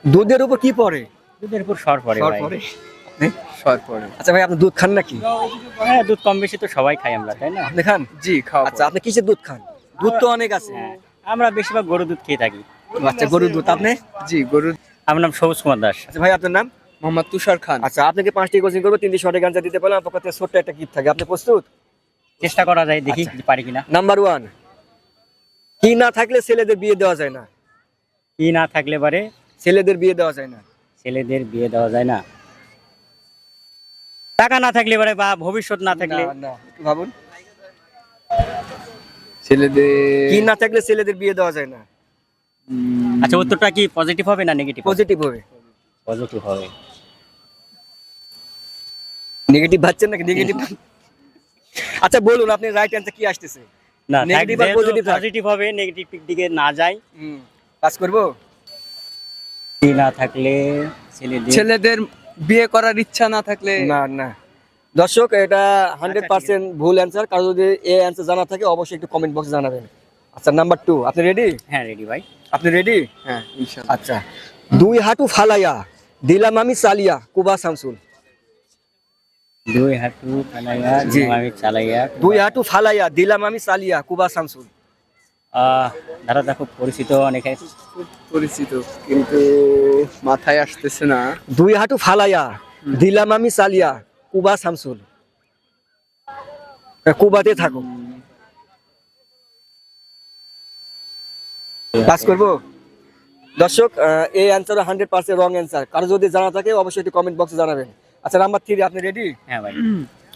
দুধের উপর কি পড়ে? দুধের উপর সর পড়ে সর ভাই। পড়ে? আপনি? সর পড়ে। আচ্ছা ভাই, আপনি দুধ খান নাকি? হ্যাঁ, দুধ কম বেশি তো সবাই খাই আমরা, তাই না? আপনি খান? জি, খাওয়া আচ্ছা, আপনি কিসের দুধ খান? দুধ তো অনেক আছে। হ্যাঁ, আমরা বেশিরভাগ গরু দুধ খেয়ে থাকি। আচ্ছা, গরুর দুধ। আপনি? জি, গরুর। আমার নাম সবুজ কুমার দাস। আচ্ছা ভাই, আপনার নাম? মোহাম্মদ তুষার খান। আচ্ছা, আপনাকে 5টি কোচিং করবো, 3টি সঠিক অ্যান্সার দিতে পারলে আমার পক্ষ থেকে ছোট্ট একটা গিফট থাকে। আপনি প্রস্তুত? চেষ্টা করা যায়, দেখি আচ্ছা। পারি কিনা। নাম্বার 1, কি না থাকলে ছেলেদের বিয়ে দেওয়া যায় না? কি না থাকলে পারে ছেলেদের বিয়ে দেওয়া যায় না। ছেলেদের বিয়ে দেওয়া যায় না? টাকা না থাকলে পারে বা ভবিষ্যৎ না থাকলে। না, একটু ভাবুন। ছেলেদের কি না থাকলে ছেলেদের বিয়ে দেওয়া যায় না? আচ্ছা, উত্তরটা কি পজিটিভ হবে না নেগেটিভ? পজিটিভ হবে। পজিটিভ হবে। নেগেটিভ ভাবছেন নাকি? নেগেটিভ। আচ্ছা বলুন, আপনি রাইট অ্যান্সার কি আসতেছে? না, নেগেটিভ আর পজিটিভ পজিটিভ হবে, নেগেটিভ দিকে না যায়। পাস করবো? কি না থাকলে ছেলেদের বিয়ে করার ইচ্ছা না থাকলে। না না দর্শক, এটা 100% ভুল অ্যান্সার। কারো যদি এই অ্যান্সার জানা থাকে অবশ্যই একটু কমেন্ট বক্সে জানাবেন। আচ্ছা, নাম্বার 2, আপনি রেডি? হ্যাঁ, রেডি ভাই। আপনি রেডি? হ্যাঁ, ইনশাআল্লাহ। আচ্ছা, দুই হাঁটু ফালাইয়া দিলাম আমি চালিয়া কুবা শামসুল। দুই হাঁটু ফালাইয়া জি। আমি চালাইয়া। দুই হাঁটু ফালাইয়া দিলাম আমি চালিয়া কুবা শামসুল। ধারাটা খুব পরিচিত, অনেকে। খুব পরিচিত কিন্তু মাথায় আসতেছে না। দুই হাঁটু ফালাইয়া দিলাম আমি চালিয়া কুবা শামসুল। কুবাতে থাকো। পাস করবো? দর্শক, এই অ্যান্সার 100% রং অ্যান্সার। কারো যদি জানা থাকে অবশ্যই একটু কমেন্ট বক্সে জানাবেন। আচ্ছা, নাম্বার 3, আপনি রেডি? হ্যাঁ ভাই।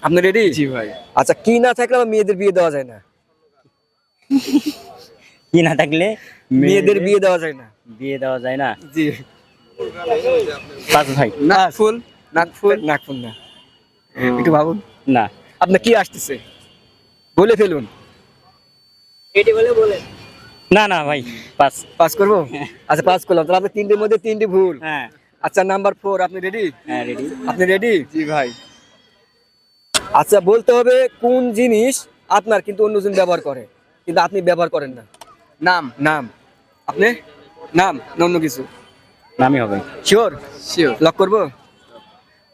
আপনি রেডি? জি ভাই। আচ্ছা, কি না থাকলে আবার মেয়েদের বিয়ে দেওয়া যায় না? কি না থাকলে মেয়েদের বিয়ে দেওয়া যায় না। বিয়ে দেওয়া যায় না? জি। পাস ভাই। নাকফুল। নাকফুল। নাকফুল না। একটু ভাবুন। না। আপনার কি আসতেছে? বলে ফেলুন। না না ভাই, পাস। পাস করবো? আচ্ছা, পাস করলাম। তাহলে আপনি 3টির মধ্যে 3টি ভুল। হ্যাঁ। আচ্ছা, নাম্বার 4, আপনি রেডি? হ্যাঁ, রেডি। আপনি রেডি? জি ভাই। আচ্ছা, বলতে হবে কোন জিনিস আপনার কিন্তু অন্যজন ব্যবহার করে কিন্তু আপনি ব্যবহার করেন না। নাম। নাম। আপনি? নাম না অন্য কিছু? নামই হবে। শিওর? শিওর। লক করবো?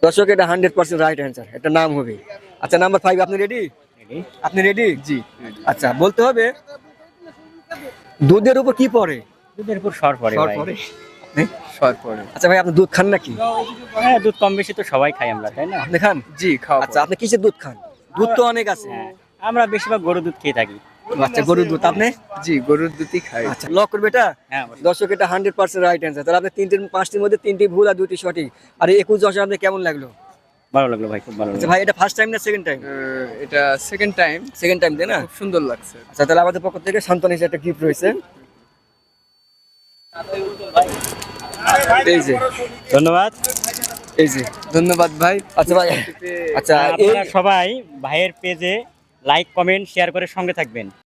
দর্শক, এটা 100% রাইট অ্যান্সার। এটা নাম হবে। আচ্ছা, নাম্বার 5, আপনি রেডি? রেডি। আপনি রেডি? জি। আচ্ছা, বলতে হবে দুধের উপর কি পড়ে? দুধের উপর সর পড়ে সর ভাই। পড়ে? আপনি? সর পড়ে। আচ্ছা ভাই, আপনি দুধ খান নাকি? হ্যাঁ, দুধ কম বেশি তো সবাই খাই আমরা, তাই না? আপনি খান? জি, খাওয়া আচ্ছা, আপনি কিসের দুধ খান? দুধ তো অনেক আছে। হ্যাঁ, আমরা বেশিরভাগ গরু দুধ খেয়ে থাকি। আচ্ছা, গরুর দুধ। আপনি? জি, গরুর দুধই খাই। আচ্ছা, লক করবে এটা? হ্যাঁ অবশ্যই। দর্শক, এটা 100% রাইট অ্যান্সার। তাহলে আপনি 5টির মধ্যে 3টি ভুল আর 2টি সঠিক। আর এই 21 আপনি কেমন লাগলো? ভালো লাগলো ভাই, খুব ভালো আচ্ছা লাগলো। ভাই, এটা ফার্স্ট টাইম না সেকেন্ড টাইম? এটা সেকেন্ড টাইম। সেকেন্ড টাইম, তাই না? খুব সুন্দর লাগছে। আচ্ছা, তাহলে আমাদের পক্ষ থেকে সান্তনা হিসেবে একটা গিফট রয়েছে। এই যে, ধন্যবাদ। এই যে। ধন্যবাদ ভাই। আচ্ছা ভাই, আচ্ছা এই আপনারা সবাই ভাইয়ের পেজে লাইক, কমেন্ট, শেয়ার করে সঙ্গে থাকবেন।